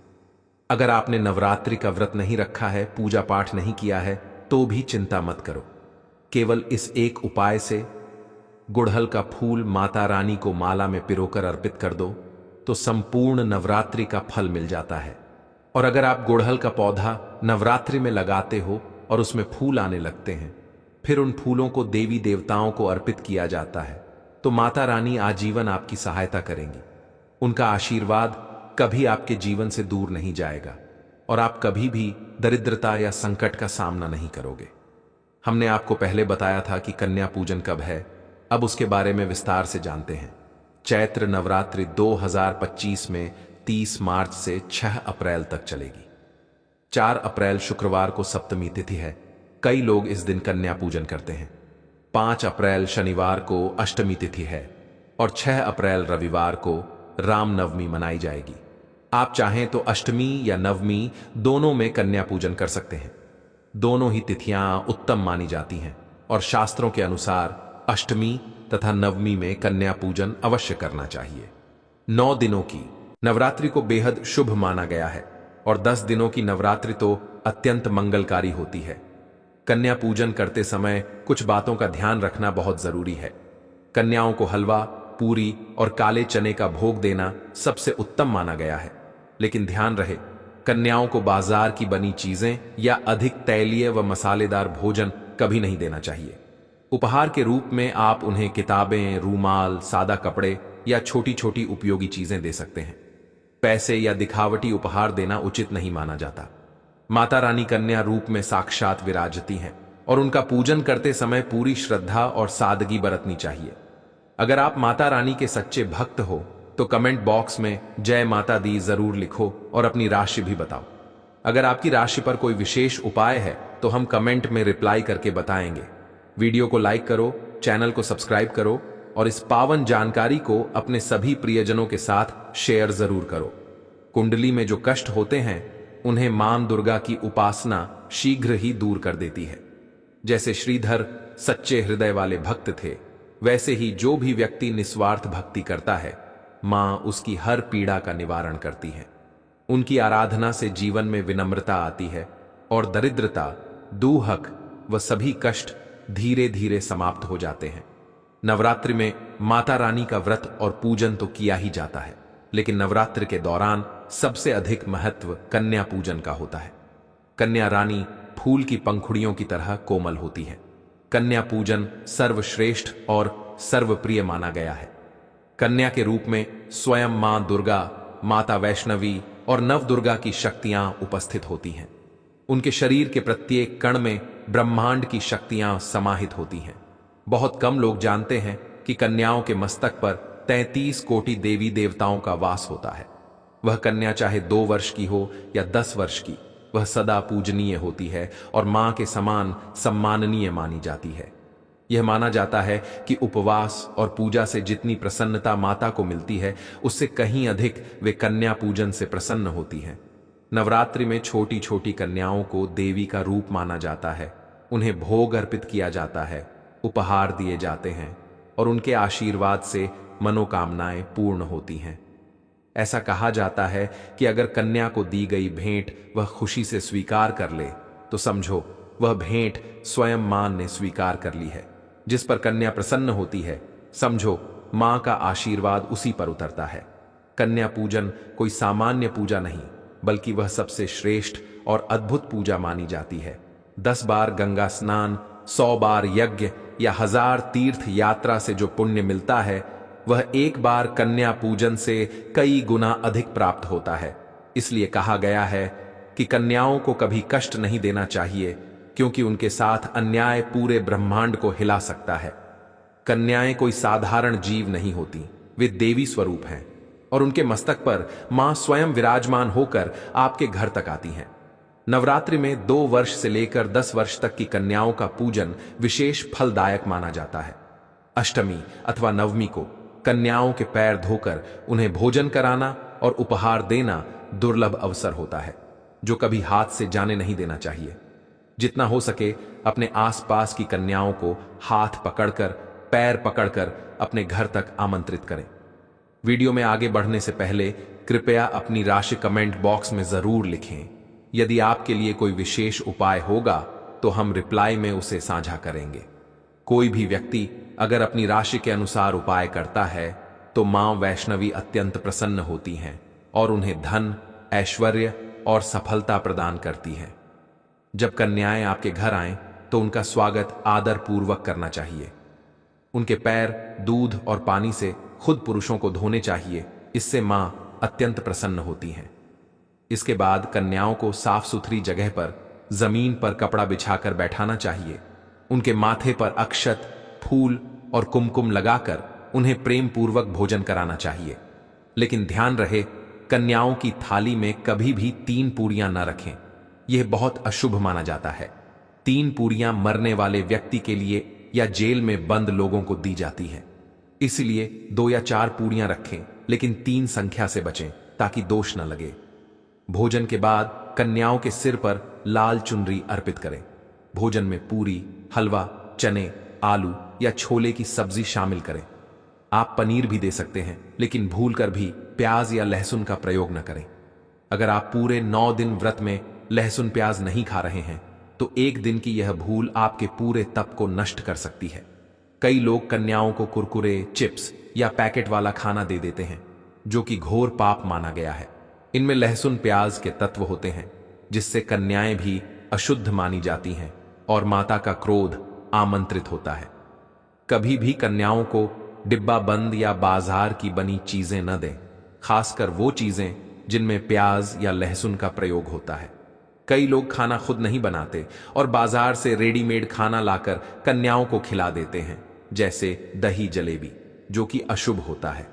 अगर आपने नवरात्रि का व्रत नहीं रखा है, पूजा पाठ नहीं किया है, तो भी चिंता मत करो। केवल इस एक उपाय से गुड़हल का फूल माता रानी को माला में पिरोकर अर्पित कर दो तो संपूर्ण नवरात्रि का फल मिल जाता है। और अगर आप गुड़हल का पौधा नवरात्रि में लगाते हो और उसमें फूल आने लगते हैं, फिर उन फूलों को देवी देवताओं को अर्पित किया जाता है, तो माता रानी आजीवन आपकी सहायता करेंगी। उनका आशीर्वाद कभी आपके जीवन से दूर नहीं जाएगा और आप कभी भी दरिद्रता या संकट का सामना नहीं करोगे। हमने आपको पहले बताया था कि कन्या पूजन कब है, अब उसके बारे में विस्तार से जानते हैं। चैत्र नवरात्रि 2025 में 30 मार्च से 6 अप्रैल तक चलेगी। 4 अप्रैल शुक्रवार को सप्तमी तिथि है, कई लोग इस दिन कन्या पूजन करते हैं। 5 अप्रैल शनिवार को अष्टमी तिथि है और 6 अप्रैल रविवार को रामनवमी मनाई जाएगी। आप चाहें तो अष्टमी या नवमी दोनों में कन्या पूजन कर सकते हैं। दोनों ही तिथियां उत्तम मानी जाती हैं और शास्त्रों के अनुसार अष्टमी तथा नवमी में कन्या पूजन अवश्य करना चाहिए। 9 दिनों की नवरात्रि को बेहद शुभ माना गया है और 10 दिनों की नवरात्रि तो अत्यंत मंगलकारी होती है। कन्या पूजन करते समय कुछ बातों का ध्यान रखना बहुत जरूरी है। कन्याओं को हलवा, पूरी और काले चने का भोग देना सबसे उत्तम माना गया है, लेकिन ध्यान रहे, कन्याओं को बाजार की बनी चीजें या अधिक तैलीय व मसालेदार भोजन कभी नहीं देना चाहिए। उपहार के रूप में आप उन्हें किताबें, रूमाल, सादा कपड़े या छोटी छोटी उपयोगी चीजें दे सकते हैं। पैसे या दिखावटी उपहार देना उचित नहीं माना जाता। माता रानी कन्या रूप में साक्षात विराजती हैं और उनका पूजन करते समय पूरी श्रद्धा और सादगी बरतनी चाहिए। अगर आप माता रानी के सच्चे भक्त हो तो कमेंट बॉक्स में जय माता दी जरूर लिखो और अपनी राशि भी बताओ। अगर आपकी राशि पर कोई विशेष उपाय है तो हम कमेंट में रिप्लाई करके बताएंगे। वीडियो को लाइक करो, चैनल को सब्सक्राइब करो और इस पावन जानकारी को अपने सभी प्रियजनों के साथ शेयर जरूर करो। कुंडली में जो कष्ट होते हैं उन्हें मां दुर्गा की उपासना शीघ्र ही दूर कर देती है। जैसे श्रीधर सच्चे हृदय वाले भक्त थे, वैसे ही जो भी व्यक्ति निस्वार्थ भक्ति करता है मां उसकी हर पीड़ा का निवारण करती है। उनकी आराधना से जीवन में विनम्रता आती है और दरिद्रता, दुहक व सभी कष्ट धीरे धीरे समाप्त हो जाते हैं। नवरात्रि में माता रानी का व्रत और पूजन तो किया ही जाता है, लेकिन नवरात्रि के दौरान सबसे अधिक महत्व कन्या पूजन का होता है। कन्या रानी फूल की पंखुड़ियों की तरह कोमल होती है। कन्या पूजन सर्वश्रेष्ठ और सर्वप्रिय माना गया है। कन्या के रूप में स्वयं मां दुर्गा, माता वैष्णवी और नव दुर्गा की शक्तियां उपस्थित होती हैं। उनके शरीर के प्रत्येक कण में ब्रह्मांड की शक्तियां समाहित होती हैं। बहुत कम लोग जानते हैं कि कन्याओं के मस्तक पर 33 कोटि देवी देवताओं का वास होता है। वह कन्या चाहे 2 वर्ष की हो या 10 वर्ष की, वह सदा पूजनीय होती है और मां के समान सम्माननीय मानी जाती है। यह माना जाता है कि उपवास और पूजा से जितनी प्रसन्नता माता को मिलती है, उससे कहीं अधिक वे कन्या पूजन से प्रसन्न होती हैं। नवरात्रि में छोटी छोटी कन्याओं को देवी का रूप माना जाता है। उन्हें भोग अर्पित किया जाता है, उपहार दिए जाते हैं और उनके आशीर्वाद से मनोकामनाएं पूर्ण होती हैं। ऐसा कहा जाता है कि अगर कन्या को दी गई भेंट वह खुशी से स्वीकार कर ले तो समझो वह भेंट स्वयं मां ने स्वीकार कर ली है। जिस पर कन्या प्रसन्न होती है, समझो मां का आशीर्वाद उसी पर उतरता है। कन्या पूजन कोई सामान्य पूजा नहीं, बल्कि वह सबसे श्रेष्ठ और अद्भुत पूजा मानी जाती है। 10 बार गंगा स्नान, 100 बार यज्ञ या 1000 तीर्थ यात्रा से जो पुण्य मिलता है, वह एक बार कन्या पूजन से कई गुना अधिक प्राप्त होता है। इसलिए कहा गया है कि कन्याओं को कभी कष्ट नहीं देना चाहिए, क्योंकि उनके साथ अन्याय पूरे ब्रह्मांड को हिला सकता है। कन्याएं कोई साधारण जीव नहीं होती, वे देवी स्वरूप हैं और उनके मस्तक पर मां स्वयं विराजमान होकर आपके घर तक आती हैं। नवरात्रि में 2 वर्ष से लेकर 10 वर्ष तक की कन्याओं का पूजन विशेष फलदायक माना जाता है। अष्टमी अथवा नवमी को कन्याओं के पैर धोकर उन्हें भोजन कराना और उपहार देना दुर्लभ अवसर होता है, जो कभी हाथ से जाने नहीं देना चाहिए। जितना हो सके अपने आसपास की कन्याओं को हाथ पकड़कर, पैर पकड़कर अपने घर तक आमंत्रित करें। वीडियो में आगे बढ़ने से पहले कृपया अपनी राशि कमेंट बॉक्स में जरूर लिखें। यदि आपके लिए कोई विशेष उपाय होगा तो हम रिप्लाई में उसे साझा करेंगे। कोई भी व्यक्ति अगर अपनी राशि के अनुसार उपाय करता है तो मां वैष्णवी अत्यंत प्रसन्न होती हैं और उन्हें धन, ऐश्वर्य और सफलता प्रदान करती हैं। जब कन्याएं आपके घर आएं तो उनका स्वागत आदर पूर्वक करना चाहिए। उनके पैर दूध और पानी से खुद पुरुषों को धोने चाहिए, इससे मां अत्यंत प्रसन्न होती हैं। इसके बाद कन्याओं को साफ सुथरी जगह पर जमीन पर कपड़ा बिछाकर बैठाना चाहिए। उनके माथे पर अक्षत, फूल और कुमकुम लगाकर उन्हें प्रेम पूर्वक भोजन कराना चाहिए। लेकिन ध्यान रहे, कन्याओं की थाली में कभी भी 3 पूरियां न रखें। यह बहुत अशुभ माना जाता है। 3 पूरियां मरने वाले व्यक्ति के लिए या जेल में बंद लोगों को दी जाती हैं। इसलिए 2 या 4 पूरियां रखें, लेकिन 3 संख्या से बचें ताकि दोष न लगे। भोजन के बाद कन्याओं के सिर पर लाल चुनरी अर्पित करें। भोजन में पूरी, हलवा, चने, आलू या छोले की सब्जी शामिल करें। आप पनीर भी दे सकते हैं, लेकिन भूलकर भी प्याज या लहसुन का प्रयोग न करें। अगर आप पूरे 9 दिन व्रत में लहसुन प्याज नहीं खा रहे हैं तो एक दिन की यह भूल आपके पूरे तप को नष्ट कर सकती है। कई लोग कन्याओं को कुरकुरे, चिप्स या पैकेट वाला खाना दे देते हैं, जो कि घोर पाप माना गया है। इनमें लहसुन प्याज के तत्व होते हैं, जिससे कन्याएं भी अशुद्ध मानी जाती हैं और माता का क्रोध आमंत्रित होता है। कभी भी कन्याओं को डिब्बा बंद या बाजार की बनी चीजें न दें, खासकर वो चीजें जिनमें प्याज या लहसुन का प्रयोग होता है। कई लोग खाना खुद नहीं बनाते और बाजार से रेडीमेड खाना लाकर कन्याओं को खिला देते हैं, जैसे दही जलेबी, जो कि अशुभ होता है।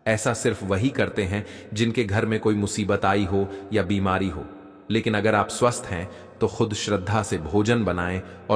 ऐसा सिर्फ वही करते हैं जिनके घर में कोई मुसीबत आई हो या बीमारी हो। लेकिन अगर आप स्वस्थ हैं तो खुद श्रद्धा से भोजन बनाएं और